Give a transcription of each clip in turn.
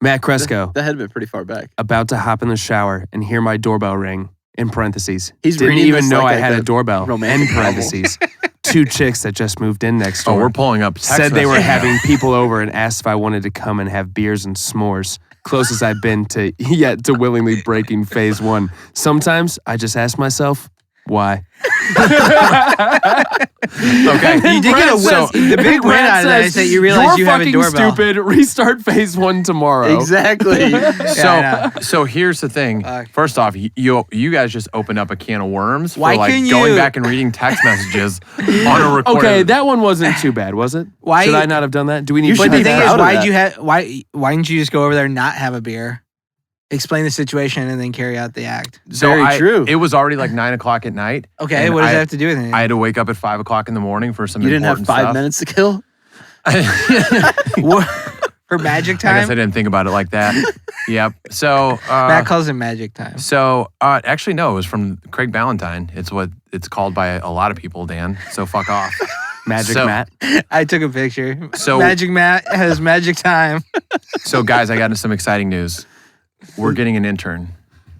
Matt Cresco. That had been pretty far back. About to hop in the shower and hear my doorbell ring. In parentheses. He's Didn't reading even this know like I had a doorbell. romantic In parentheses. 2 chicks that just moved in next door. Oh, we're pulling up text said they were messages. having people over and asked if I wanted to come and have beers and s'mores. Closest I've been to yet to willingly breaking phase 1. Sometimes I just ask myself, why? Okay. You did get a win. The big win out of that is that you realize you have a doorbell. You're fucking stupid. Restart phase 1 tomorrow. Exactly. So here's the thing. First off, you guys just opened up a can of worms Why for like can going you- back and reading text messages on a recorded. Okay, that one wasn't too bad, was it? Why- Should I not have done that? Do we need You to should But be the thing is, proud of why that. did you have why didn't you just go over there and not have a beer, explain the situation, and then carry out the act? So Very true. It was already like 9 o'clock at night. Okay, and what does I- that have to do with anything? I had to wake up at 5 o'clock in the morning for some You didn't have important 5 stuff. minutes to kill? What? For magic I guess I time? didn't think about it like that. Yep. So Matt calls it magic time. actually no, it was from Craig Ballantyne. It's what it's called by a lot of people, Dan. So fuck off. Magic So- Matt? I took a picture. So- Magic Matt has magic time. So guys, I got into some exciting news. We're getting an intern.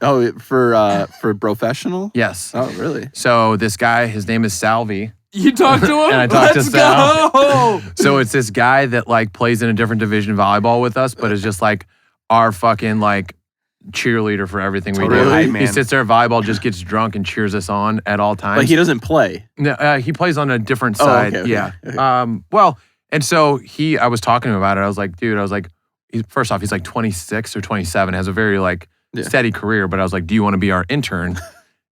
Oh, for Brofessional? Yes. Oh, really? So this guy, his name is Salvi. You talked to him? And I talked to Let's Sal. go! So it's this guy that like plays in a different division of volleyball with us, but is just like our fucking like cheerleader for everything we Totally do. hype He man. sits there at volleyball, just gets drunk and cheers us on at all times. Like he doesn't play. No, he plays on a different Oh, side. okay, Yeah. okay. Well, and so I was talking to him about it. I was like, dude, first off, he's like 26 or 27, has a very like steady career. But I was like, do you want to be our intern?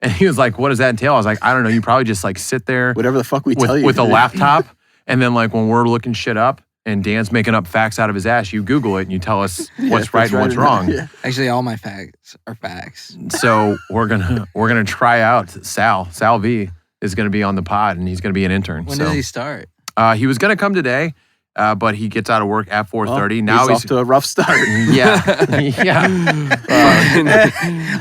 And he was like, what does that entail? I was like, I don't know. You probably just like sit there Whatever the fuck we tell you. with a laptop. And then like when we're looking shit up and Dan's making up facts out of his ass, you Google it and you tell us what's right and what's wrong. Yeah. Actually, all my facts are facts. So we're gonna try out Sal. Sal V is gonna be on the pod and he's gonna be an intern. When so. does he start? He was gonna come today, but he gets out of work at 4:30. Now he's off to a rough start. yeah, yeah.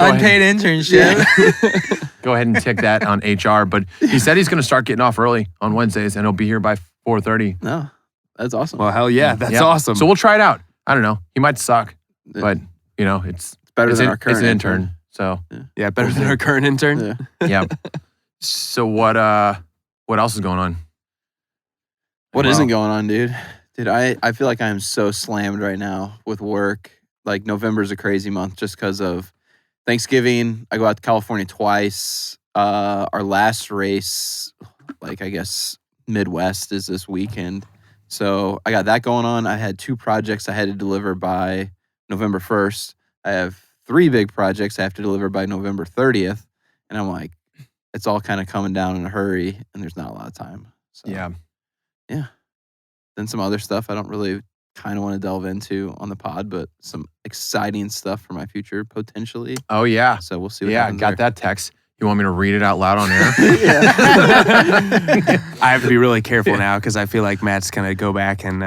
Unpaid internship. Go ahead and tick that on HR. But he said he's gonna start getting off early on Wednesdays and he'll be here by 4:30. No, that's awesome. Well, hell yeah. That's Yep. awesome. So we'll try it out. I don't know. He might suck, but you know it's better than an- our current It's an intern. So yeah, better than our current intern. Yeah. yeah. So what else is going on? What Well, isn't going on, dude? Dude, I feel like I am so slammed right now with work. Like November's a crazy month just because of Thanksgiving. I go out to California twice. Our last race, like I guess Midwest, is this weekend. So I got that going on. I had 2 projects I had to deliver by November 1st. I have 3 big projects I have to deliver by November 30th. And I'm like, it's all kind of coming down in a hurry and there's not a lot of time. So Yeah. then some other stuff I don't really kind of want to delve into on the pod, but some exciting stuff for my future potentially. Oh yeah. So we'll see what Yeah. happens Got that text. You want me to read it out loud on air? Yeah. I have to be really careful now because I feel like Matt's going to go back and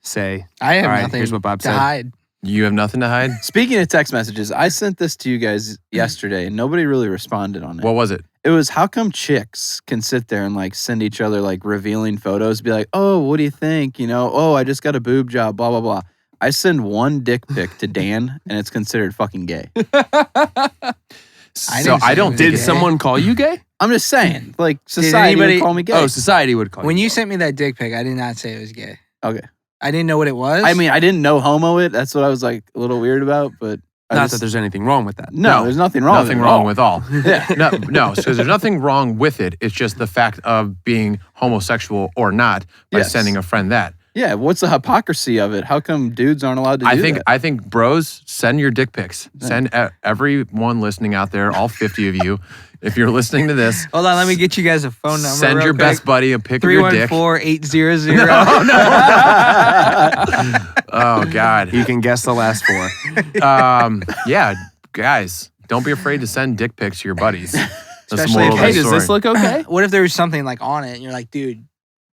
say, I have all right, nothing here's what Bob to said. hide. You have nothing to hide? Speaking of text messages, I sent this to you guys yesterday and nobody really responded on it. What was it? It was how come chicks can sit there and like send each other like revealing photos, be like, oh, what do you think? You know, oh, I just got a boob job, blah, blah, blah. I send one dick pic to Dan and it's considered fucking gay. So I don't Did think someone call you gay? I'm just saying, like society anybody- would call me gay. Oh, society would call When you you sent me that dick pic, I did not say it was gay. Okay. I didn't know what it was. I mean, I didn't know homo it. That's what I was like a little weird about, but Not that there's anything wrong with that. no, there's nothing wrong. nothing with it at wrong all. with all. Yeah. No, so there's nothing wrong with it. It's just the fact of being homosexual or not by Yes. sending a friend that. Yeah, what's the hypocrisy of it? How come dudes aren't allowed to do that? I think bros, send your dick pics. Send everyone listening out there, all 50 of you, if you're listening to this, Hold on, let me get you guys a phone number. send your best buddy a pic of your dick. 314-800. Oh God. You can guess the last 4. Yeah, guys, don't be afraid to send dick pics to your buddies. That's the Especially moral if- of Hey, the does this story. look okay? What if there was something like on it and you're like, dude, what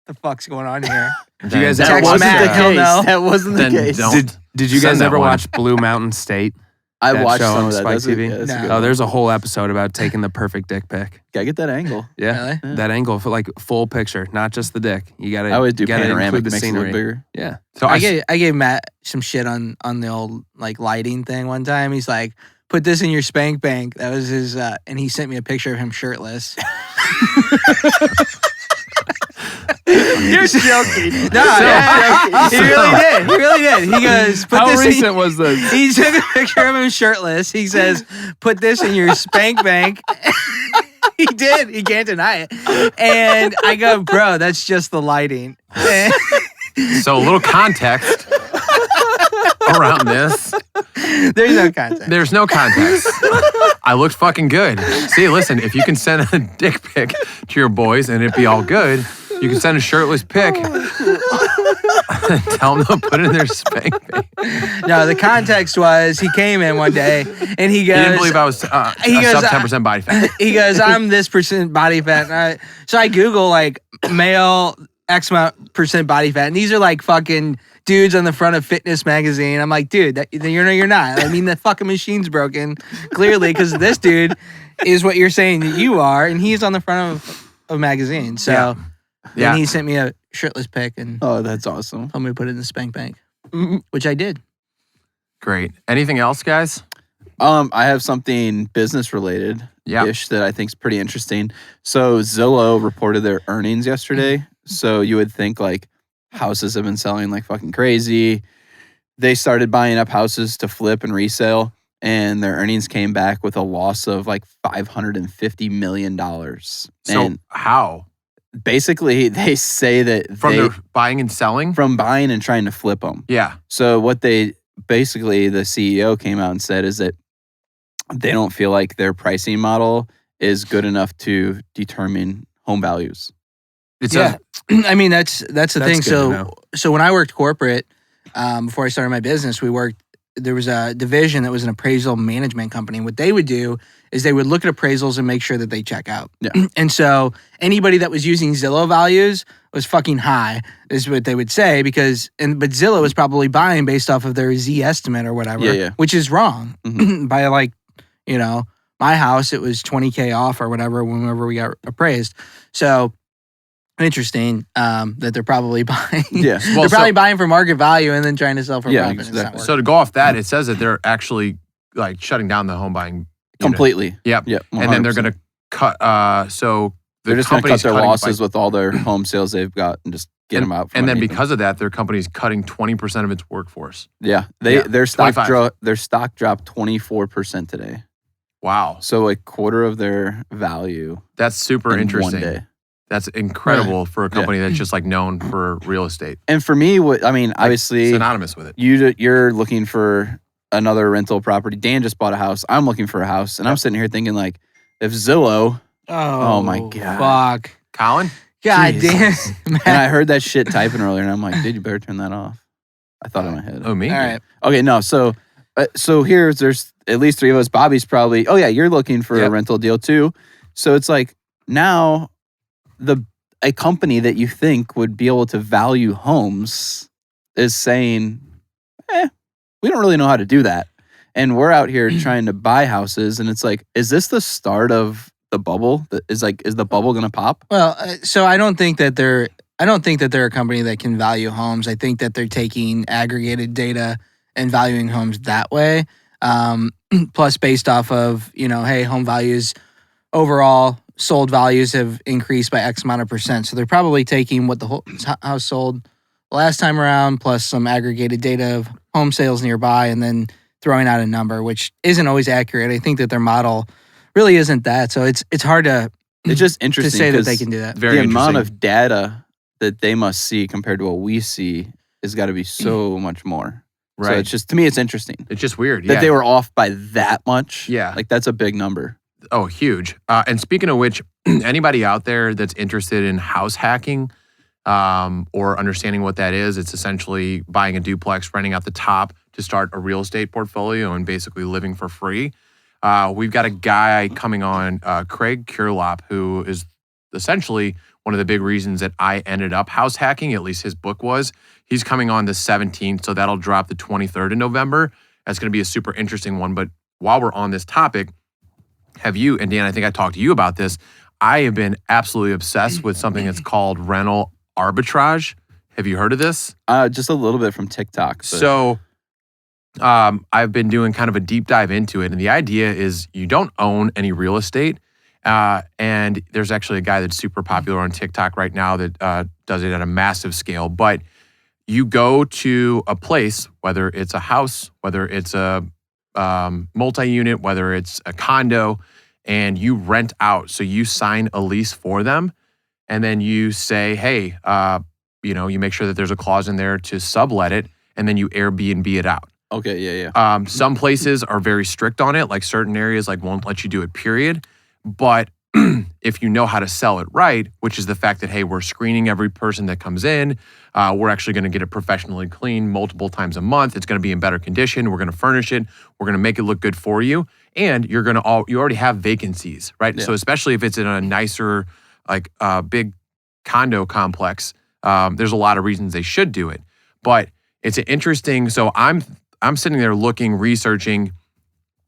the fuck's going on here? Do you guys Then- ever Text watch Matt, the he'll case. know. That wasn't the Then case. don't. Did you Send guys that ever one. watch Blue Mountain State? I that watched show some on of that. Spike That's TV? Yeah, that's a No. good Oh, one. there's a whole episode about taking the perfect dick pic. Gotta get that angle. Yeah, Really? Yeah. that angle for like full picture, not just the dick. You gotta. I would do you gotta panoramic, include the makes it look scenery. bigger. Yeah. So I gave Matt some shit on the old like lighting thing one time. He's like, put this in your spank bank. That was his, and he sent me a picture of him shirtless. You're joking. No, yeah, he really did. He really did. He goes, put How this recent in. was this? He took a picture of him shirtless. He says, put this in your spank bank. He did. He can't deny it. And I go, bro, that's just the lighting. And So a little context around this. there's no context. There's no context. I looked fucking good. See, listen, if you can send a dick pic to your boys and it be all good, you can send a shirtless pic. Tell them to put it in their spank bank. No, the context was he came in one day and he goes, He didn't believe I was he goes, sub 10% body fat. he goes, I'm this percent body fat. And so I Google like male X amount percent body fat. And these are like fucking dudes on the front of Fitness magazine. I'm like, dude, you're not. I mean, the fucking machine's broken clearly because this dude is what you're saying that you are. And he's on the front of a magazine. So Yeah. then he sent me a shirtless pic and Oh, that's awesome. told me to put it in the spank bank, which I did. Great. Anything else, guys? I have something business related ish that I think is pretty interesting. So Zillow reported their earnings yesterday. So you would think like houses have been selling like fucking crazy. They started buying up houses to flip and resale, and their earnings came back with a loss of like $550 million. So And how? basically they say that From they, their buying and selling? from buying and trying to flip them. Yeah. So what they basically, the CEO came out and said is that they don't feel like their pricing model is good enough to determine home values. It says, I mean, that's the thing. good to know. So when I worked corporate, before I started my business, there was a division that was an appraisal management company. What they would do is they would look at appraisals and make sure that they check out. Yeah. And so anybody that was using Zillow values was fucking high, is what they would say, but Zillow was probably buying based off of their Z estimate or whatever, Yeah. which is wrong. Mhm. By like, my house, it was 20K off or whatever whenever we got appraised. So interesting that they're probably buying. Yeah. They're probably buying for market value and then trying to sell for Yeah, profit. It's not exactly. working. so to go off that, it says that they're actually like shutting down the home buying unit. Completely. Yep. Yep. And then they're 100%. going to cut. So They're just going to cut company's their cutting, losses like- with all their home sales they've got and just get them out. From And then underneath them. because of that, their company's cutting 20% of its workforce. Yeah, Yeah, their stock 25. their stock dropped 24% today. Wow. So a quarter of their value That's super in interesting. 1 day. That's incredible for a company that's just like known for real estate. And for me, obviously, Synonymous with it. you're looking for another rental property. Dan just bought a house. I'm looking for a house, and I'm sitting here thinking like, if Zillow, Oh my God. Fuck. Colin? God Jesus. damn. and I heard that shit typing earlier, and I'm like, dude, you better turn that off. I thought in my head. Oh, me? All right. Okay, no. So there's at least 3 of us. Bobby's probably. Oh yeah, you're looking for a Yep. rental deal too. So it's like now, a company that you think would be able to value homes is saying, we don't really know how to do that, and we're out here trying to buy houses, and it's like, is this the start of the bubble? Is the bubble gonna pop? Well, so I don't think that they're a company that can value homes. I think that they're taking aggregated data and valuing homes that way. Plus, based off of, hey, home values overall, sold values have increased by X amount of percent. So they're probably taking what the whole house sold last time around, plus some aggregated data of home sales nearby, and then throwing out a number, which isn't always accurate. I think that their model really isn't that. So it's hard to It's just to interesting say that 'cause they can do that. Very the amount interesting. of data that they must see compared to what we see has got to be so much more. So Right. it's just, to me, it's interesting It's just weird. that Yeah. they were off by that much. Yeah. Like that's a big number. Oh, huge. And speaking of which, anybody out there that's interested in house hacking or understanding what that is, it's essentially buying a duplex, renting out the top to start a real estate portfolio and basically living for free. We've got a guy coming on, Craig Curelop, who is essentially one of the big reasons that I ended up house hacking, at least his book was. He's coming on the 17th, so that'll drop the 23rd of November. That's going to be a super interesting one. But while we're on this topic, have you, and Dan, I think I talked to you about this, I have been absolutely obsessed with something that's called rental arbitrage. Have you heard of this? Just a little bit from TikTok. But. So I've been doing kind of a deep dive into it. And the idea is you don't own any real estate. And there's actually a guy that's super popular on TikTok right now that does it at a massive scale. But you go to a place, whether it's a house, whether it's a multi-unit, whether it's a condo, and you rent out. So you sign a lease for them. And then you say, hey, you make sure that there's a clause in there to sublet it. And then you Airbnb it out. Okay, yeah. Some places are very strict on it, like certain areas like won't let you do it, period. But if you know how to sell it right, which is the fact that, hey, we're screening every person that comes in. We're actually going to get it professionally cleaned multiple times a month. It's going to be in better condition. We're going to furnish it. We're going to make it look good for you. And you already have vacancies, right? Yeah. So especially if it's in a nicer, like big condo complex, there's a lot of reasons they should do it. But it's an interesting, so I'm sitting there looking, researching,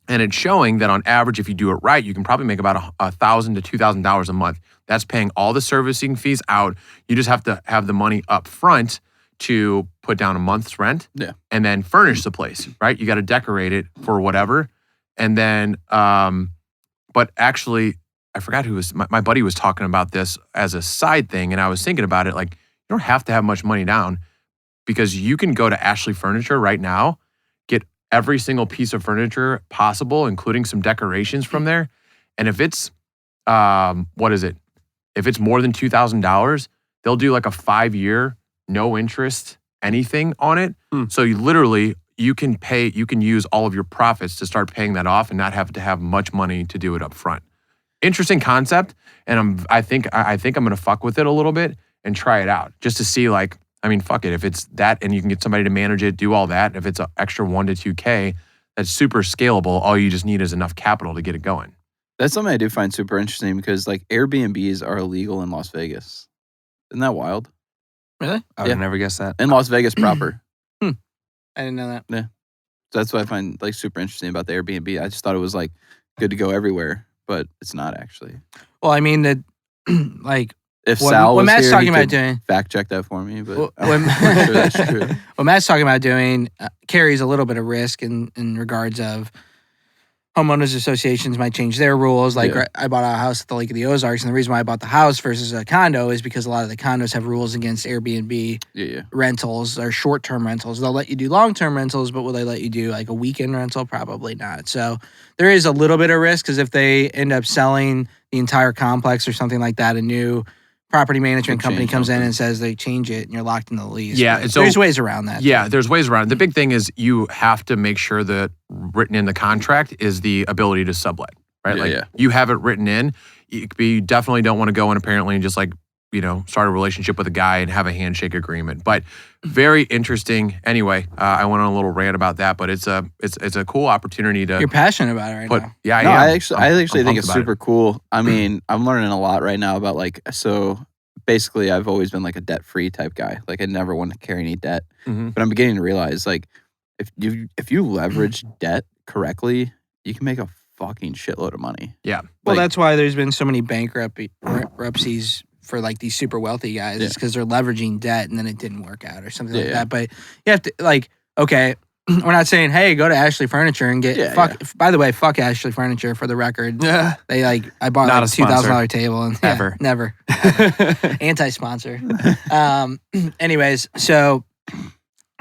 and it's showing that on average, if you do it right, you can probably make about $1,000 to $2,000 a month. That's paying all the servicing fees out. You just have to have the money up front to put down a month's rent and then furnish the place, right? You got to decorate it for whatever. And then, but actually, I forgot who was, my buddy was talking about this as a side thing, and I was thinking about it, like, you don't have to have much money down because you can go to Ashley Furniture right now, get every single piece of furniture possible, including some decorations from there. And if it's, if it's more than $2,000, they'll do like a 5-year, no interest, anything on it. So you can use all of your profits to start paying that off and not have to have much money to do it up front. Interesting concept. And I think I'm going to fuck with it a little bit and try it out just to see, like, I mean, fuck it. If it's that and you can get somebody to manage it, do all that. If it's an extra $1 to $2K, that's super scalable. All you just need is enough capital to get it going. That's something I do find super interesting because like Airbnbs are illegal in Las Vegas. Isn't that wild? Really? I would never guess that. In Las Vegas proper. I didn't know that. Yeah. So that's what I find like super interesting about the Airbnb. I just thought it was like good to go everywhere, but it's not actually. Well, I mean that like if Sal was Matt's here, talking he about could doing, fact check that for me, but I'm sure that's true. what Matt's talking about doing carries a little bit of risk in regards of homeowners associations might change their rules. Like I bought a house at the Lake of the Ozarks, and the reason why I bought the house versus a condo is because a lot of the condos have rules against Airbnb rentals or short-term rentals. They'll let you do long-term rentals, but will they let you do like a weekend rental? Probably not. So there is a little bit of risk because if they end up selling the entire complex or something like that, a new property management company comes in and says they change it and you're locked in the lease. Yeah. So there's ways around that. Yeah, there's ways around it. The big thing is you have to make sure that written in the contract is the ability to sublet, right? You have it written in. You definitely don't want to go in apparently and just like, start a relationship with a guy and have a handshake agreement. But very interesting. Anyway, I went on a little rant about that, but it's a cool opportunity to. You're passionate about it right now. Yeah, I actually think it's super cool. I mean, I'm learning a lot right now about like, so basically I've always been like a debt-free type guy. Like I never want to carry any debt, but I'm beginning to realize like if you leverage debt correctly, you can make a fucking shitload of money. Yeah. Well, that's why there's been so many bankruptcies for like these super wealthy guys. It's because they're leveraging debt and then it didn't work out or something like that. But you have to like, okay, we're not saying, hey, go to Ashley Furniture and get By the way, fuck Ashley Furniture for the record. Yeah. They like I bought like a $2,000 table and never. Anti-sponsor. Anyways, so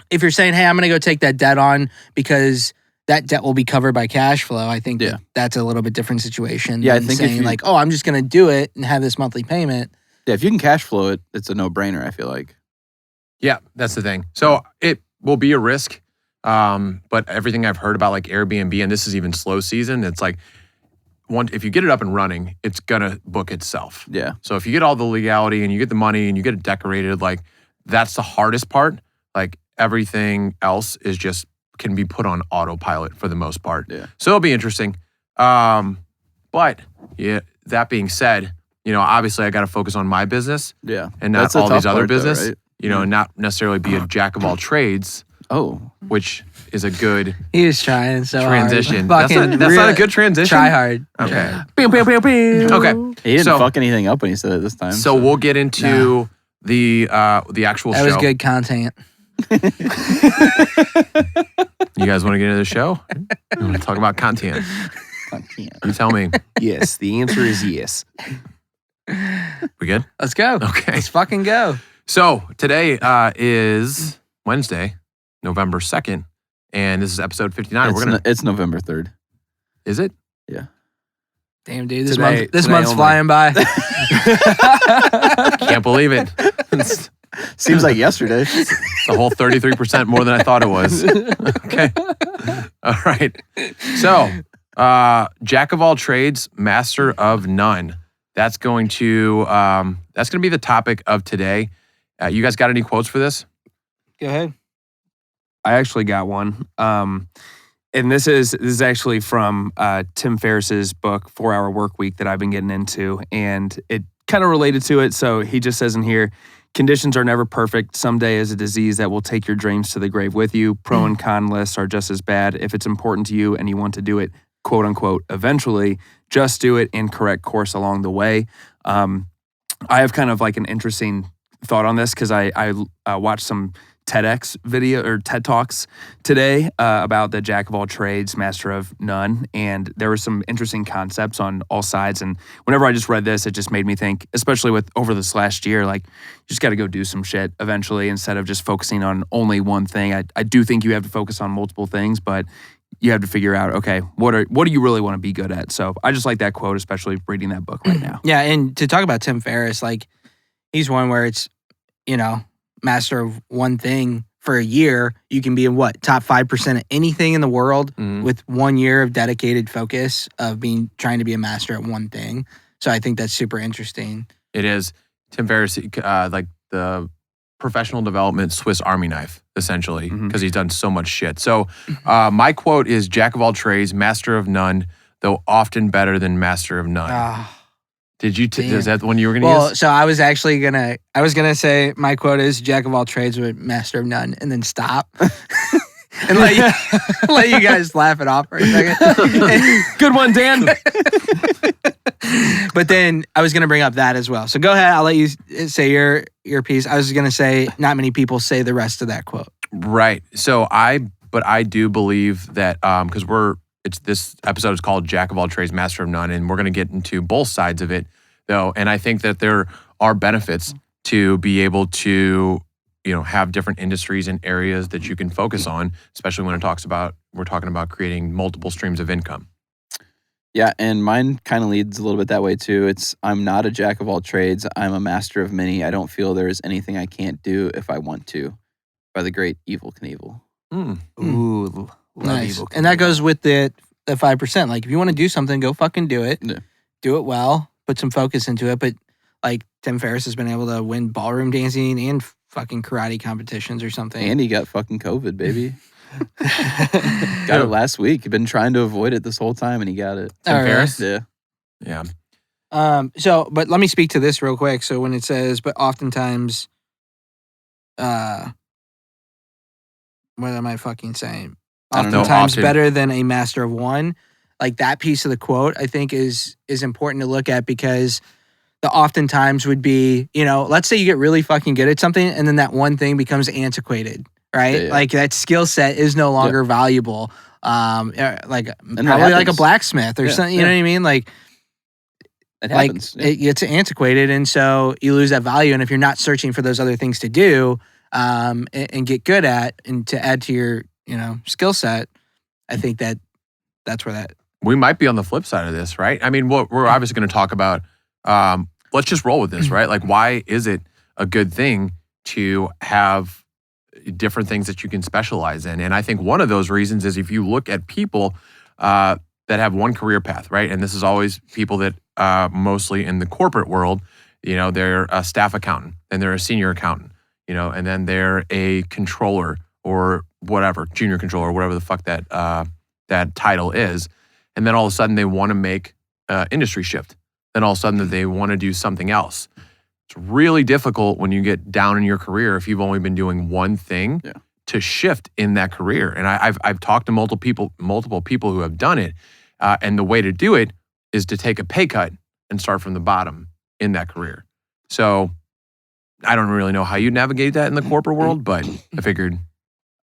if you're saying, hey, I'm gonna go take that debt on because that debt will be covered by cash flow, I think that's a little bit different situation. Yeah, than I think saying like, oh, I'm just gonna do it and have this monthly payment. Yeah, if you can cash flow it, it's a no-brainer, I feel like. Yeah, that's the thing. So it will be a risk, but everything I've heard about like Airbnb, and this is even slow season, it's like, if you get it up and running, it's gonna book itself. Yeah. So if you get all the legality and you get the money and you get it decorated, like that's the hardest part. Like everything else is just can be put on autopilot for the most part. Yeah. So it'll be interesting. But yeah, that being said, obviously I got to focus on my business. Yeah. And not all these other business, right? And not necessarily be a jack of all trades. Oh, which is a good He was trying so transition. hard. That's not a good transition. Try hard. Okay. Pew, pew, pew, pew. Okay. he didn't So- fuck anything up when he said it this time. So we'll get into the actual That show. was good content. You guys want to get into the show? You want to talk about content? You tell me. Yes, the answer is yes. We good? Let's go. Okay. Let's fucking go. So today is Wednesday, November 2nd, and this is episode 59. It's November 3rd. Is it? Damn, dude. This Today month's only. flying by. Can't believe it. It's Seems like yesterday. a whole 33% more than I thought it was. Okay. All right. So, jack of all trades, master of none. That's going to be the topic of today. You guys got any quotes for this? Go ahead. I actually got one. And this is actually from Tim Ferriss's book, 4-Hour Workweek, that I've been getting into. And it kind of related to it. So he just says in here, conditions are never perfect. Someday is a disease that will take your dreams to the grave with you. Pro and con lists are just as bad. If it's important to you and you want to do it, quote unquote, eventually, just do it and correct course along the way. I have kind of like an interesting thought on this because I watched some TEDx video or TED Talks today about the jack of all trades, master of none. And there were some interesting concepts on all sides. And whenever I just read this, it just made me think, especially with over this last year, like you just got to go do some shit eventually instead of just focusing on only one thing. I do think you have to focus on multiple things, but you have to figure out, okay, what do you really want to be good at? So I just like that quote, especially reading that book right now. Yeah, and to talk about Tim Ferriss, like he's one where it's, master of one thing for a year, you can be in top 5% of anything in the world with 1 year of dedicated focus of trying to be a master at one thing. So I think that's super interesting. It is. Tim Ferriss, like the professional development Swiss Army knife, essentially, because he's done so much shit. So my quote is, jack of all trades, master of none, though often better than master of none. Did you? Is that the one you were going to use? Well, so I was actually gonna say my quote is jack of all trades but master of none, and then stop and let you guys laugh it off for a second. Good one, Dan. But then I was gonna bring up that as well. So go ahead. I'll let you say your piece. I was gonna say not many people say the rest of that quote. Right. So I do believe that because this episode is called Jack of All Trades, Master of None, and we're going to get into both sides of it, though. And I think that there are benefits to be able to, have different industries and areas that you can focus on, especially when we're talking about creating multiple streams of income. Yeah, and mine kind of leads a little bit that way too. I'm not a jack of all trades. I'm a master of many. I don't feel there is anything I can't do if I want to. By the great Evel Knievel. Ooh. Nice. And that goes with the 5%. Like if you want to do something, go fucking do it. Yeah. Do it well. Put some focus into it. But like Tim Ferriss has been able to win ballroom dancing and fucking karate competitions or something. And he got fucking COVID, baby. Got it last week. He'd been trying to avoid it this whole time, and he got it. Tim Ferriss? Yeah. Yeah. But let me speak to this real quick. So when it says, but oftentimes, what am I fucking saying? I don't know. Oftentimes Often. better than a master of one. Like that piece of the quote, I think is important to look at because the oftentimes would be, let's say you get really fucking good at something and then that one thing becomes antiquated, right? Yeah. Like that skill set is no longer valuable. Like that probably like a happens. blacksmith or something, you know what I mean? Like, It happens. it gets antiquated and so you lose that value. And if you're not searching for those other things to do and get good at and to add to your, skill set, I think that's where that. We might be on the flip side of this, right? I mean, we're obviously going to talk about, let's just roll with this, right? Like, why is it a good thing to have different things that you can specialize in? And I think one of those reasons is if you look at people that have one career path, right? And this is always people that mostly in the corporate world, they're a staff accountant, and they're a senior accountant, and then they're a controller or whatever, junior controller, whatever the fuck that title is. And then all of a sudden they want to make industry shift. Then all of a sudden they want to do something else. It's really difficult when you get down in your career if you've only been doing one thing to shift in that career. And I've talked to multiple people who have done it. And the way to do it is to take a pay cut and start from the bottom in that career. So I don't really know how you navigate that in the corporate world, but I figured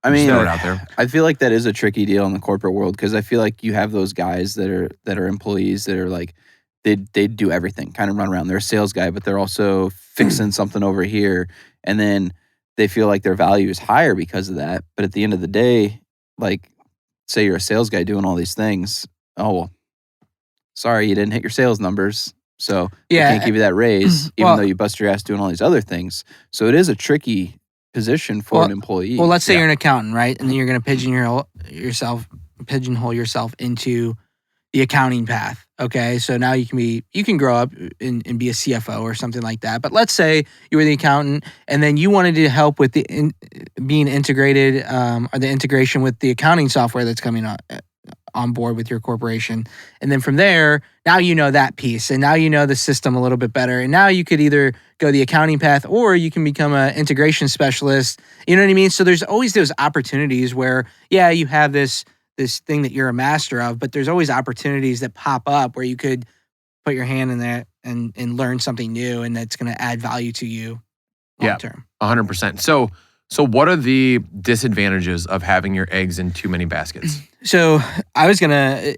I mean, throw it out there. I feel like that is a tricky deal in the corporate world because I feel like you have those guys that are employees that are like they do everything, kind of run around. They're a sales guy, but they're also fixing something over here, and then they feel like their value is higher because of that. But at the end of the day, like, say you're a sales guy doing all these things. Oh, well, sorry, you didn't hit your sales numbers. So we can't give you that raise, even though you bust your ass doing all these other things. So it is a tricky position for an employee. Well, let's say you're an accountant, right? And then you're going to pigeonhole yourself into the accounting path. Okay, so now you can grow up and be a CFO or something like that. But let's say you were the accountant, and then you wanted to help with being integrated or the integration with the accounting software that's coming on board with your corporation. And then from there, now you know that piece, and now you know the system a little bit better. And now you could either go the accounting path, or you can become an integration specialist. You know what I mean? So there's always those opportunities where, you have this thing that you're a master of, but there's always opportunities that pop up where you could put your hand in there and learn something new, and that's going to add value to you long term. 100%. So what are the disadvantages of having your eggs in too many baskets? So I was going to,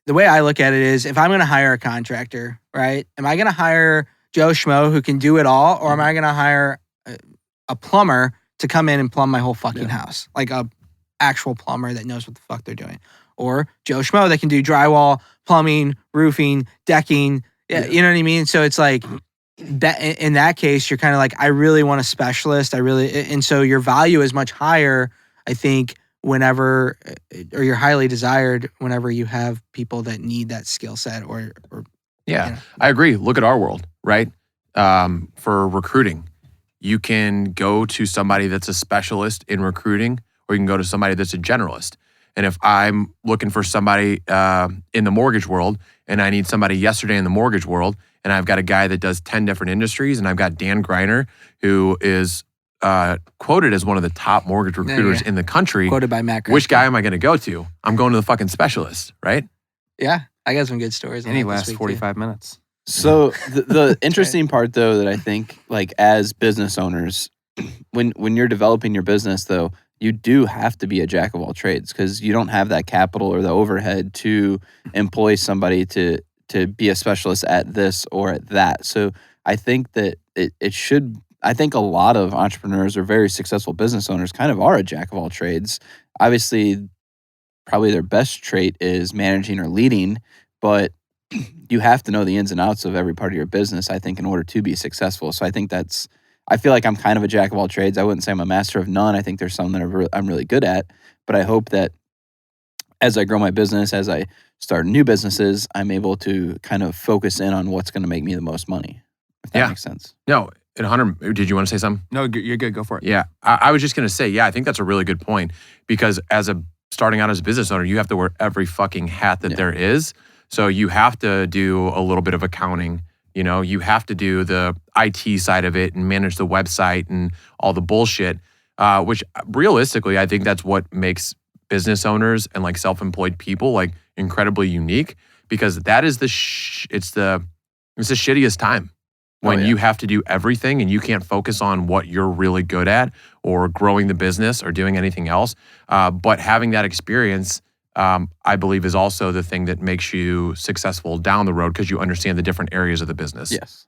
the way I look at it is, if I'm going to hire a contractor, right? Am I going to hire Joe Schmo who can do it all? Or am I going to hire a plumber to come in and plumb my whole fucking house? Like a actual plumber that knows what the fuck they're doing. Or Joe Schmo that can do drywall, plumbing, roofing, decking. You know what I mean? So it's like, that in that case, you're kind of like, I really want a specialist. And so your value is much higher, I think, whenever, or you're highly desired whenever you have people that need that skill set or I agree. Look at our world, right? For recruiting, you can go to somebody that's a specialist in recruiting, or you can go to somebody that's a generalist. And if I'm looking for somebody in the mortgage world, and I need somebody yesterday in the mortgage world, and I've got a guy that does 10 different industries, and I've got Dan Greiner, who is quoted as one of the top mortgage recruiters in the country. Quoted by Matt Christie. Which guy am I going to go to? I'm going to the fucking specialist, right? Yeah, I got some good stories. And he lasts 45 minutes. So the interesting part, though, that I think, like, as business owners, when you're developing your business, though, you do have to be a jack of all trades, because you don't have that capital or the overhead to employ somebody to be a specialist at this or at that. So I think that it should. I think a lot of entrepreneurs or very successful business owners kind of are a jack of all trades. Obviously, probably their best trait is managing or leading, but you have to know the ins and outs of every part of your business, I think, in order to be successful. So I think I feel like I'm kind of a jack of all trades. I wouldn't say I'm a master of none. I think there's some that I'm really good at, but I hope that as I grow my business, as I start new businesses, I'm able to kind of focus in on what's going to make me the most money, if that makes sense. No, and Hunter, did you want to say something? No, you're good. Go for it. Yeah, I was just going to say, I think that's a really good point, because starting out as a business owner, you have to wear every fucking hat that there is. So you have to do a little bit of accounting. You know, you have to do the IT side of it and manage the website and all the bullshit, which realistically, I think that's what makes business owners and like self-employed people like incredibly unique, because that is it's the shittiest time when you have to do everything and you can't focus on what you're really good at or growing the business or doing anything else. But having that experience, I believe, is also the thing that makes you successful down the road, because you understand the different areas of the business. Yes,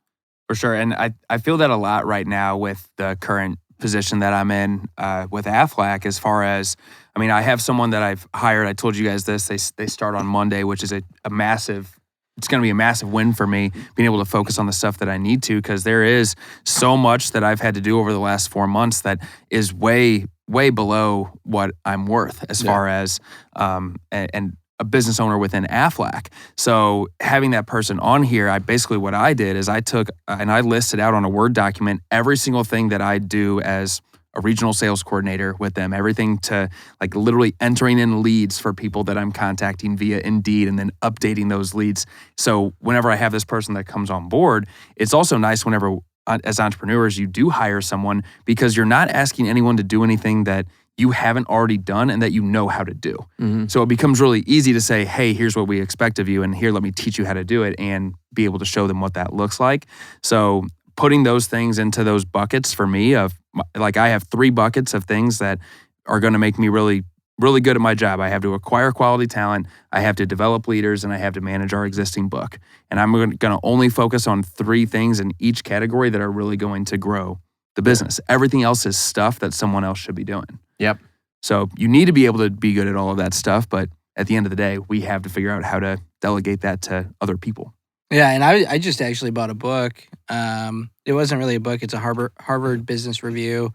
for sure. And I feel that a lot right now with the current position that I'm in with Aflac, as far as, I mean, I have someone that I've hired. I told you guys this. They start on Monday, which is a massive, it's going to be a massive win for me, being able to focus on the stuff that I need to, because there is so much that I've had to do over the last 4 months that is way below what I'm worth as far as and a business owner within Aflac. So having that person on here, what I did is I took and I listed out on a Word document every single thing that I do as a regional sales coordinator with them, everything to like literally entering in leads for people that I'm contacting via Indeed and then updating those leads. So whenever I have this person that comes on board, it's also nice whenever as entrepreneurs you do hire someone, because you're not asking anyone to do anything that you haven't already done and that you know how to do. Mhm. So it becomes really easy to say, hey, here's what we expect of you, and here, let me teach you how to do it, and be able to show them what that looks like. So putting those things into those buckets for me of, like, I have 3 buckets of things that are going to make me really, really good at my job. I have to acquire quality talent, I have to develop leaders, and I have to manage our existing book. And I'm going to only focus on 3 things in each category that are really going to grow the business. Everything else is stuff that someone else should be doing. Yep. So you need to be able to be good at all of that stuff, but at the end of the day, we have to figure out how to delegate that to other people. Yeah, and I just actually bought a book. It wasn't really a book. It's a Harvard Business Review,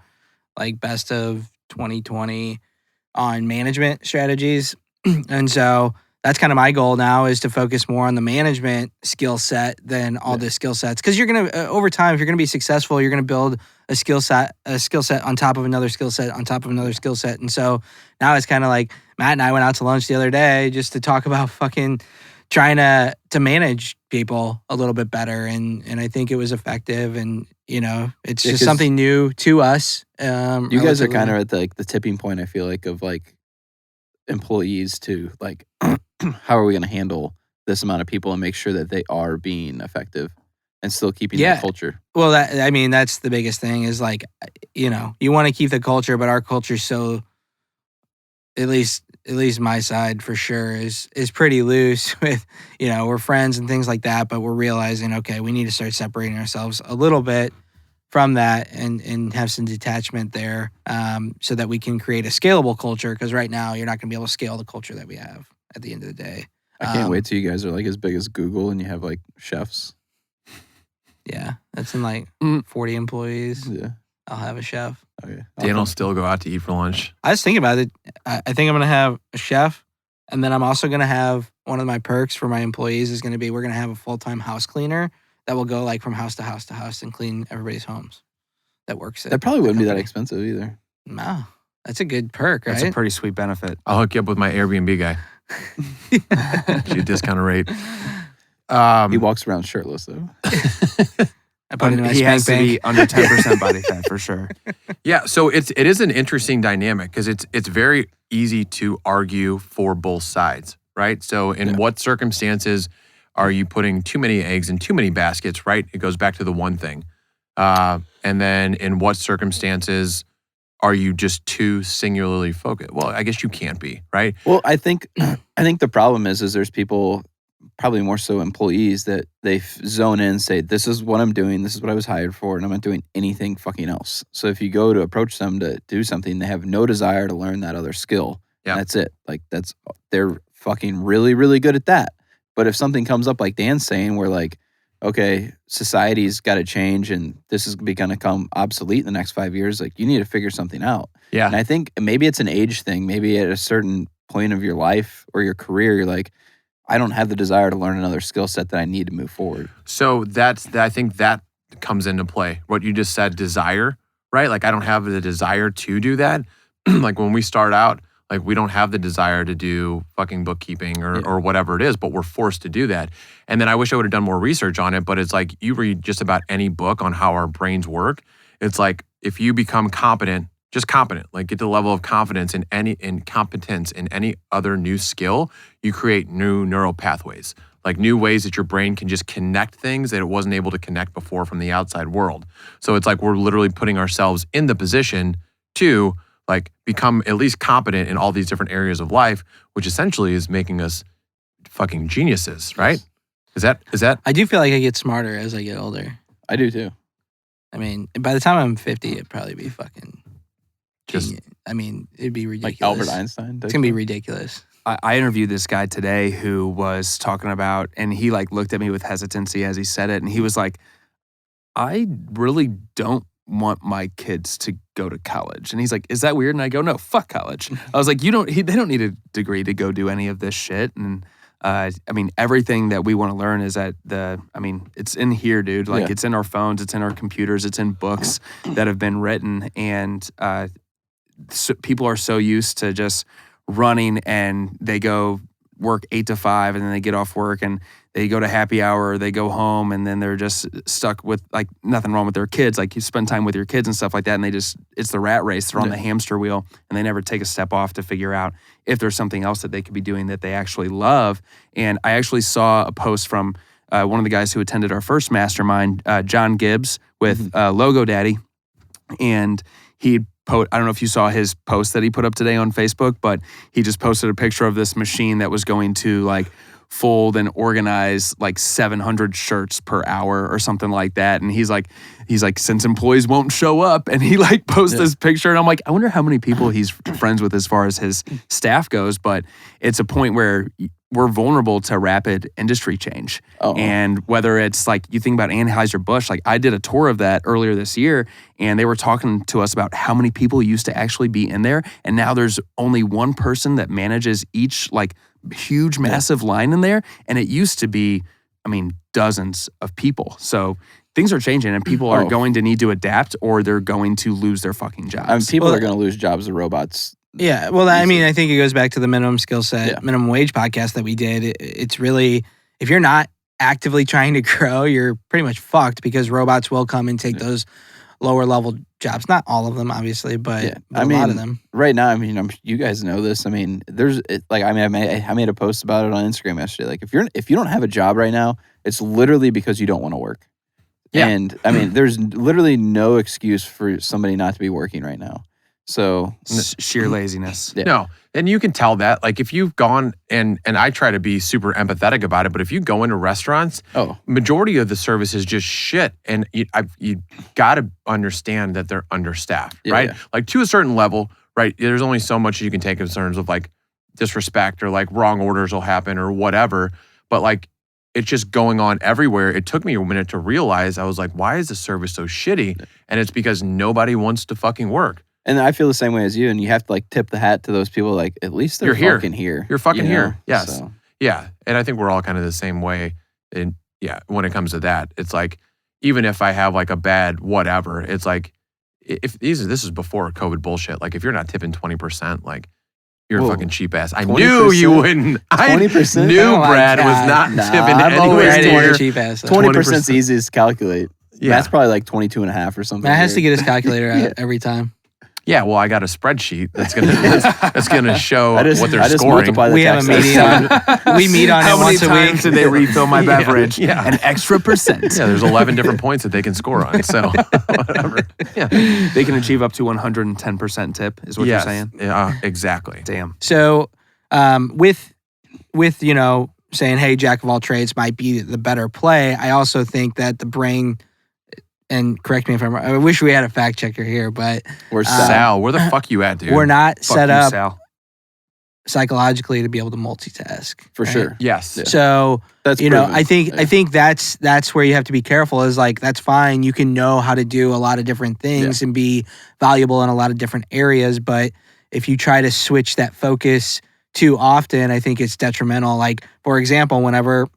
like best of 2020 on management strategies. And so that's kind of my goal now, is to focus more on the management skill set than all the skill sets. Because you're going to, over time, if you're going to be successful, you're going to build a skill set on top of another skill set on top of another skill set. And so now it's kind of like Matt and I went out to lunch the other day just to talk about fucking trying to manage people a little bit better. And I think it was effective. And, you know, it's just something new to us. You guys are kind of at the tipping point, I feel like, of like employees to like, how are we going to handle this amount of people and make sure that they are being effective and still keeping the culture? Well, that's the biggest thing is like, you know, you want to keep the culture, but our culture's so, at least my side for sure is pretty loose with, you know, we're friends and things like that, but we're realizing, okay, we need to start separating ourselves a little bit from that and have some detachment there, so that we can create a scalable culture. Because right now you're not going to be able to scale the culture that we have at the end of the day. I can't wait till you guys are like as big as Google and you have like chefs. Yeah, that's in like 40 employees. Yeah, I'll have a chef. Okay. Dan will still go out to eat for lunch. I was thinking about it. I think I'm going to have a chef, and then I'm also going to have, one of my perks for my employees is going to be, we're going to have a full-time house cleaner that will go like from house to house to house and clean everybody's homes that works at That probably the wouldn't be that company. expensive either. No, that's a good perk, right? That's a pretty sweet benefit. I'll hook you up with my Airbnb guy. Get you a discount rate. He walks around shirtless though. I put it in my He has to spank be bank. under 10% body fat for sure. Yeah, so it is an interesting dynamic because it's very easy to argue for both sides, right? So in what circumstances are you putting too many eggs in too many baskets, right? It goes back to the one thing. And then in what circumstances are you just too singularly focused? Well, I guess you can't be, right? Well, I think the problem is there's people, probably more so employees, that they zone in and say, this is what I'm doing, this is what I was hired for, and I'm not doing anything fucking else. So if you go to approach them to do something, they have no desire to learn that other skill. Yeah. And that's it. Like they're fucking really, really good at that. But if something comes up like Dan's saying, where like, okay, society's got to change and this is going to become obsolete in the next 5 years, like you need to figure something out. Yeah. And I think maybe it's an age thing. Maybe at a certain point of your life or your career, you're like, I don't have the desire to learn another skill set that I need to move forward. So I think that comes into play. What you just said, desire, right? Like I don't have the desire to do that. Like when we start out, like we don't have the desire to do fucking bookkeeping or whatever it is, but we're forced to do that. And then I wish I would have done more research on it, but it's like you read just about any book on how our brains work. It's like if you become competent, just competent, like get the level of confidence in competence in any other new skill, you create new neural pathways, like new ways that your brain can just connect things that it wasn't able to connect before from the outside world. So it's like we're literally putting ourselves in the position to like become at least competent in all these different areas of life, which essentially is making us fucking geniuses, right? Is that? I do feel like I get smarter as I get older. I do too. I mean, by the time I'm 50, it'd probably be fucking Just- genius. I mean, it'd be Like ridiculous. Albert Einstein. It's gonna be ridiculous. I interviewed this guy today who was talking about, and he like looked at me with hesitancy as he said it, and he was like, I really don't want my kids to go to college. And he's like, is that weird? And I go, no, fuck college. I was like, they don't need a degree to go do any of this shit. And I mean, everything that we want to learn is it's in here, dude. Like it's in our phones, it's in our computers, it's in books that have been written. And so people are so used to just running and they go work 8 to 5 and then they get off work and they go to happy hour, or they go home and then they're just stuck with like nothing wrong with their kids. Like you spend time with your kids and stuff like that and it's the rat race. They're on the hamster wheel and they never take a step off to figure out if there's something else that they could be doing that they actually love. And I actually saw a post from one of the guys who attended our first mastermind, John Gibbs with Logo Daddy. And I don't know if you saw his post that he put up today on Facebook, but he just posted a picture of this machine that was going to like fold and organize like 700 shirts per hour or something like that. And he's like, since employees won't show up, and he like posts this picture, and I'm like, I wonder how many people he's friends with as far as his staff goes. But it's a point where we're vulnerable to rapid industry change. And whether it's like, you think about Anheuser-Busch, like I did a tour of that earlier this year, and they were talking to us about how many people used to actually be in there. And now there's only one person that manages each like huge, massive line in there. And it used to be, I mean, dozens of people. So things are changing, and people are going to need to adapt, or they're going to lose their fucking jobs. I mean, people are going to lose jobs to robots. Yeah, well, I mean, I think it goes back to the minimum skill set, minimum wage podcast that we did. It's really, if you're not actively trying to grow, you're pretty much fucked, because robots will come and take those lower level jobs. Not all of them, obviously, but a lot of them. Right now, I mean, you guys know this. I mean, I made a post about it on Instagram yesterday. Like, if you don't have a job right now, it's literally because you don't want to work. Yeah. And I mean, there's literally no excuse for somebody not to be working right now. So sheer laziness. Yeah. No, and you can tell that. Like if you've gone and I try to be super empathetic about it, but if you go into restaurants, majority of the service is just shit, and you got to understand that they're understaffed, right? Yeah. Like to a certain level, right? There's only so much you can take in terms of like disrespect or like wrong orders will happen or whatever, but like it's just going on everywhere. It took me a minute to realize, I was like, why is the service so shitty? Yeah. And it's because nobody wants to fucking work. And I feel the same way as you, and you have to like tip the hat to those people. Like at least they're fucking here. You're fucking here. Yes. So. Yeah. And I think we're all kind of the same way. And when it comes to that, it's like, even if I have like a bad whatever, it's like, if this is before COVID bullshit. Like if you're not tipping 20%, like you're a fucking cheap ass. I knew you wouldn't. 20%? I knew Brad was not tipping anywhere. Cheap ass. 20% is easy to calculate. Yeah. That's probably like 22.5 or something. Matt has to get his calculator out every time. Yeah, well, I got a spreadsheet that's gonna show what they're scoring. We have a meeting. We meet on it once a week. How many times did they refill my beverage? Yeah. An extra percent. Yeah, there's 11 different points that they can score on. So whatever. Yeah, they can achieve up to 110% tip. Is what you're saying? Yeah, exactly. Damn. So, with saying, hey, jack of all trades might be the better play. I also think that the brain. And correct me if I'm wrong. I wish we had a fact checker here, but where's Sal? Where the fuck you at, dude? We're not set up Sal. Psychologically to be able to multitask. For sure. Yes. Yeah. So that's I think that's where you have to be careful. Is like that's fine. You can know how to do a lot of different things and be valuable in a lot of different areas, but if you try to switch that focus too often, I think it's detrimental. Like for example, whenever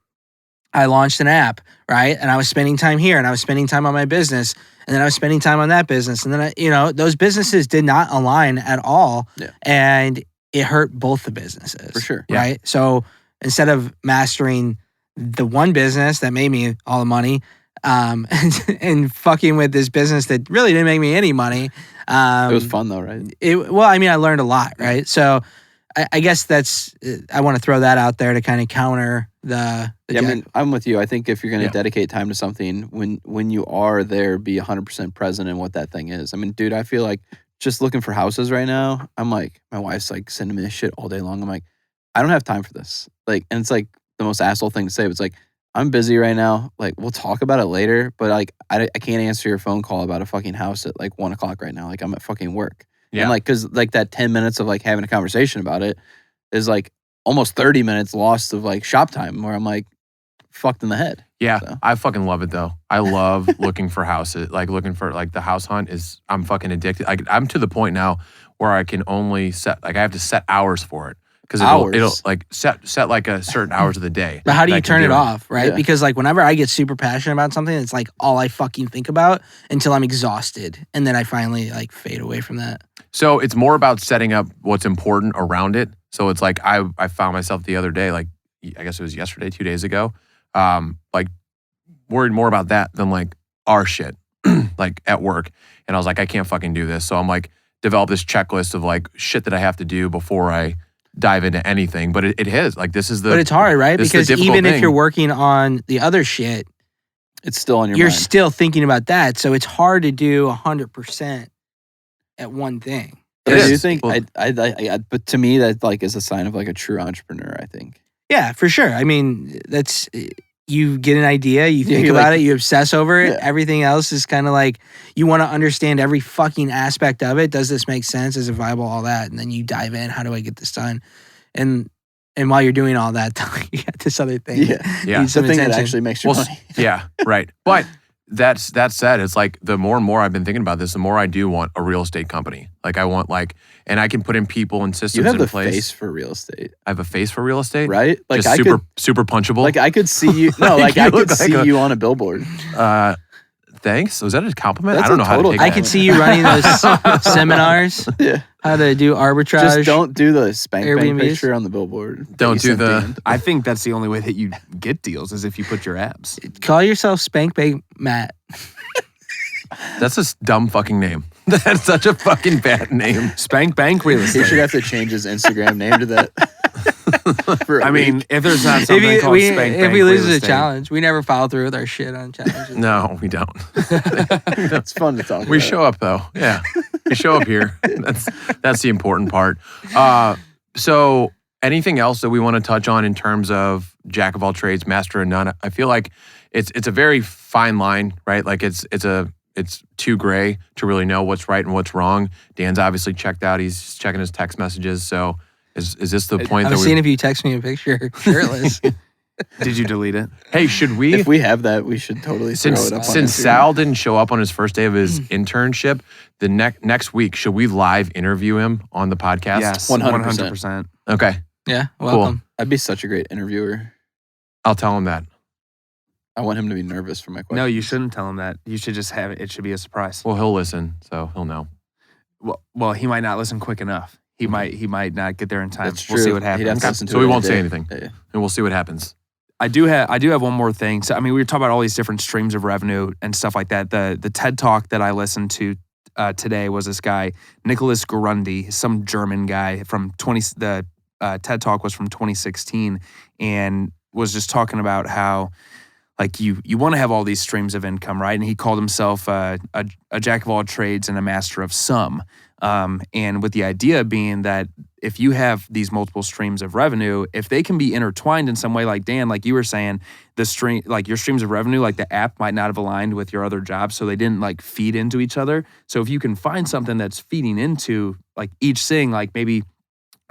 I launched an app, right? And I was spending time here, and I was spending time on my business, and then I was spending time on that business. And then, those businesses did not align at all. Yeah. And it hurt both the businesses. For sure. Right? Yeah. So instead of mastering the one business that made me all the money, and fucking with this business that really didn't make me any money. It was fun though, right? I learned a lot, right? So I guess I want to throw that out there to kind of counter the I mean, I'm with you. I think if you're going to dedicate time to something, when you are there, be 100% present in what that thing is. I mean, dude, I feel like just looking for houses right now, I'm like, my wife's like sending me this shit all day long. I'm like, I don't have time for this. Like, and it's like the most asshole thing to say, but it's like, I'm busy right now. Like, we'll talk about it later, but like, I can't answer your phone call about a fucking house at like 1 o'clock right now. Like, I'm at fucking work. Yeah. And like, cause like that 10 minutes of like having a conversation about it is like almost 30 minutes lost of like shop time where I'm like fucked in the head. Yeah. So. I fucking love it though. I love looking for houses, like looking for like the house hunt I'm fucking addicted. Like I'm to the point now where I can only I have to set hours for it. Cause it'll like set like a certain hours of the day. But how do you turn it off, right? Yeah. Because like whenever I get super passionate about something, it's like all I fucking think about until I'm exhausted. And then I finally like fade away from that. So it's more about setting up what's important around it. So it's like I found myself the other day, like I guess it was yesterday, 2 days ago, like worried more about that than like our shit, like at work. And I was like, I can't fucking do this. So I'm like, develop this checklist of like shit that I have to do before I dive into anything. But it is like, this is the. But it's hard, right? Because even if thing. you're working on the other shit, it's still on your you're mind. still thinking about that. So it's hard to do 100% at one thing. But I do think, but to me, that like is a sign of like a true entrepreneur, I think. Yeah, for sure. I mean, that's, you get an idea, you think about like, it, you obsess over it. Yeah. Everything else is kind of like, you want to understand every fucking aspect of it. Does this make sense? Is it viable? All that. And then you dive in. How do I get this done? And while you're doing all that, you got this other thing. Yeah. It's the thing that actually makes you money. Yeah, right. But that said, it's like the more and more I've been thinking about this, the more I do want a real estate company. Like I want and I can put in people and systems in place. You have the face for real estate. I have a face for real estate? Right? Like just super punchable? Like I could see you, no, like I could see you on a billboard. Thanks. Was that a compliment? That's I don't know how to take I that. could see you running those seminars. Yeah. How to do arbitrage. Just don't do the spank bank Airbnbs. picture on the billboard. Don't do the. I think that's the only way that you get deals is if you put your abs. Call yourself Spank Bank Matt. That's a dumb fucking name. That's such a fucking bad name. Spank Bank Real He Estate. should have to change his Instagram name to that. I mean, if there's not something called Spank Bank if we lose Real a Estate. challenge, we never follow through with our shit on challenges. No, we don't. it's fun to talk We about. show up though. Yeah. We show up here. That's the important part. So anything else that we want to touch on in terms of jack of all trades, master of none? I feel like it's a very fine line, right? Like it's too gray to really know what's right and what's wrong. Dan's obviously checked out. He's checking his text messages. So is this the point I that was seeing if you text me a picture shirtless. Did you delete it? Hey, should we? If we have that, we should totally throw it up on Since Instagram. Sal didn't show up on his first day of his internship, the next week, should we live interview him on the podcast? Yes, 100%. 100%. Okay. Yeah, welcome. I'd be such a great interviewer. I'll tell him that. I want him to be nervous for my questions. No, you shouldn't tell him that. You should just have it. It should be a surprise. Well, he'll listen, so he'll know. Well, he might not listen quick enough. He might not get there in time. That's true. We'll see what He'd have happens. to listen to So it we every won't say day. anything. Yeah. And we'll see what happens. I do have one more thing. So I mean, we were talking about all these different streams of revenue and stuff like that. The TED Talk that I listened to today was this guy Nicholas Grundy, some German guy from the TED Talk was from 2016, and was just talking about how like you want to have all these streams of income, right? And he called himself a jack of all trades and a master of some. And with the idea being that if you have these multiple streams of revenue, if they can be intertwined in some way, like Dan, like you were saying, like your streams of revenue, like the app might not have aligned with your other jobs, so they didn't like feed into each other. So if you can find something that's feeding into like each thing, like maybe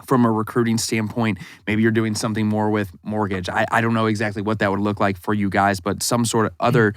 from a recruiting standpoint, maybe you're doing something more with mortgage. I don't know exactly what that would look like for you guys, but some sort of other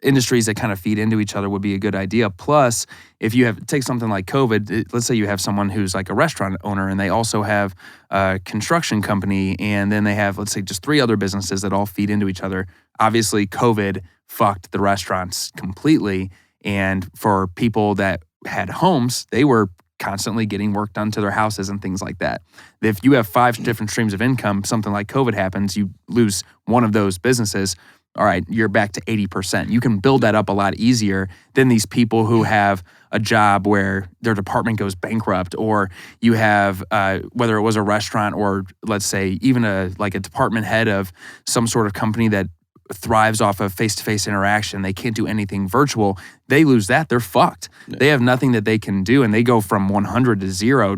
industries that kind of feed into each other would be a good idea. Plus, if you take something like COVID, let's say you have someone who's like a restaurant owner and they also have a construction company, and then they have, let's say, just 3 other businesses that all feed into each other. Obviously, COVID fucked the restaurants completely. And for people that had homes, they were constantly getting work done to their houses and things like that. If you have 5 different streams of income, something like COVID happens, you lose one of those businesses, all right, you're back to 80%. You can build that up a lot easier than these people who have a job where their department goes bankrupt, or you have, whether it was a restaurant or let's say even a department head of some sort of company that thrives off of face-to-face interaction. They can't do anything virtual. They lose that. They're fucked. Yeah. They have nothing that they can do, and they go from 100 to 0,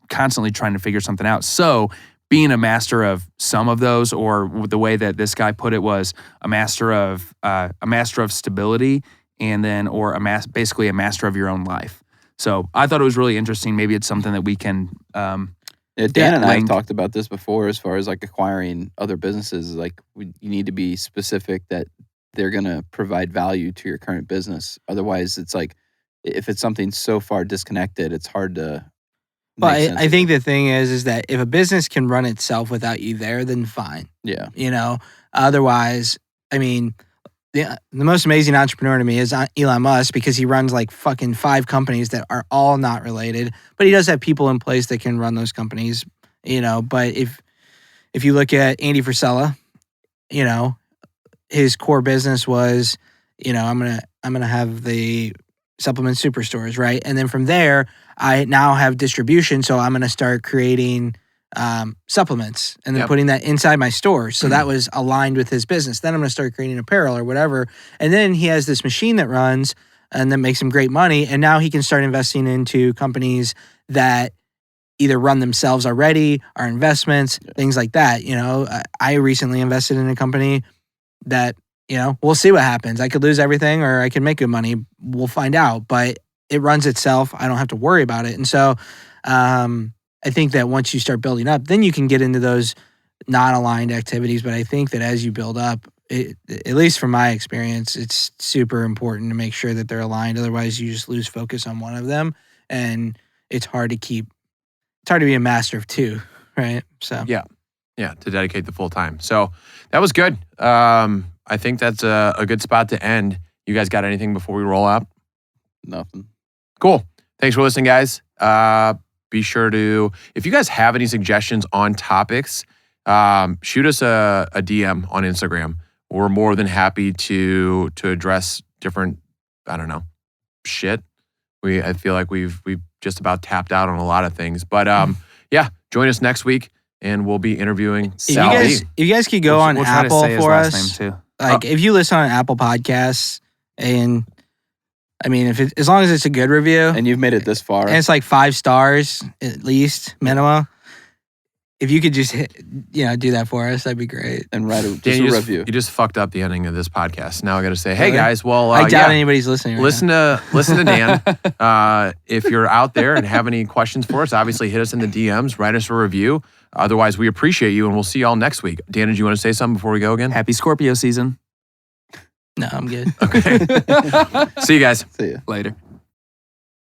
constantly trying to figure something out. So being a master of some of those, or the way that this guy put it was a master of stability, and then basically a master of your own life. So I thought it was really interesting. Maybe it's something that we can. Yeah, Dan and I have talked about this before as far as like acquiring other businesses. Like you need to be specific that they're going to provide value to your current business. Otherwise, it's like if it's something so far disconnected, it's hard to. But I think the thing is that if a business can run itself without you there, then fine. Yeah. Otherwise, I mean, the most amazing entrepreneur to me is Elon Musk, because he runs like fucking 5 companies that are all not related, but he does have people in place that can run those companies, but if you look at Andy Frisella, his core business was, I'm gonna have the supplement superstores, right? And then from there, I now have distribution, so I'm gonna start creating supplements and then putting that inside my stores. So that was aligned with his business. Then I'm gonna start creating apparel or whatever. And then he has this machine that runs and that makes him great money. And now he can start investing into companies that either run themselves already, are investments, things like that. I recently invested in a company that, we'll see what happens. I could lose everything or I can make good money. We'll find out, but it runs itself. I don't have to worry about it. And so I think that once you start building up, then you can get into those non-aligned activities. But I think that as you build up, at least from my experience, it's super important to make sure that they're aligned. Otherwise, you just lose focus on one of them. And it's hard to be a master of 2, right? So yeah, to dedicate the full time. So that was good. I think that's a good spot to end. You guys got anything before we roll out? Nothing. Cool. Thanks for listening, guys. Be sure to, if you guys have any suggestions on topics, shoot us a DM on Instagram. We're more than happy to address different, shit. I feel like we've just about tapped out on a lot of things. But join us next week and we'll be interviewing Sal. If you guys could go on Apple for us. Name too. If you listen on Apple Podcasts, and as long as it's a good review, and you've made it this far, and it's like 5 stars at least minimum, if you could just do that for us, that'd be great. And write a review. You just fucked up the ending of this podcast. Now I got to say, hey guys, well, I doubt anybody's listening. Listen to Dan. If you're out there and have any questions for us, obviously hit us in the DMs, write us a review. Otherwise, we appreciate you, and we'll see y'all next week. Dan, did you want to say something before we go again? Happy Scorpio season. No, I'm good. Okay. See you guys. See ya. Later.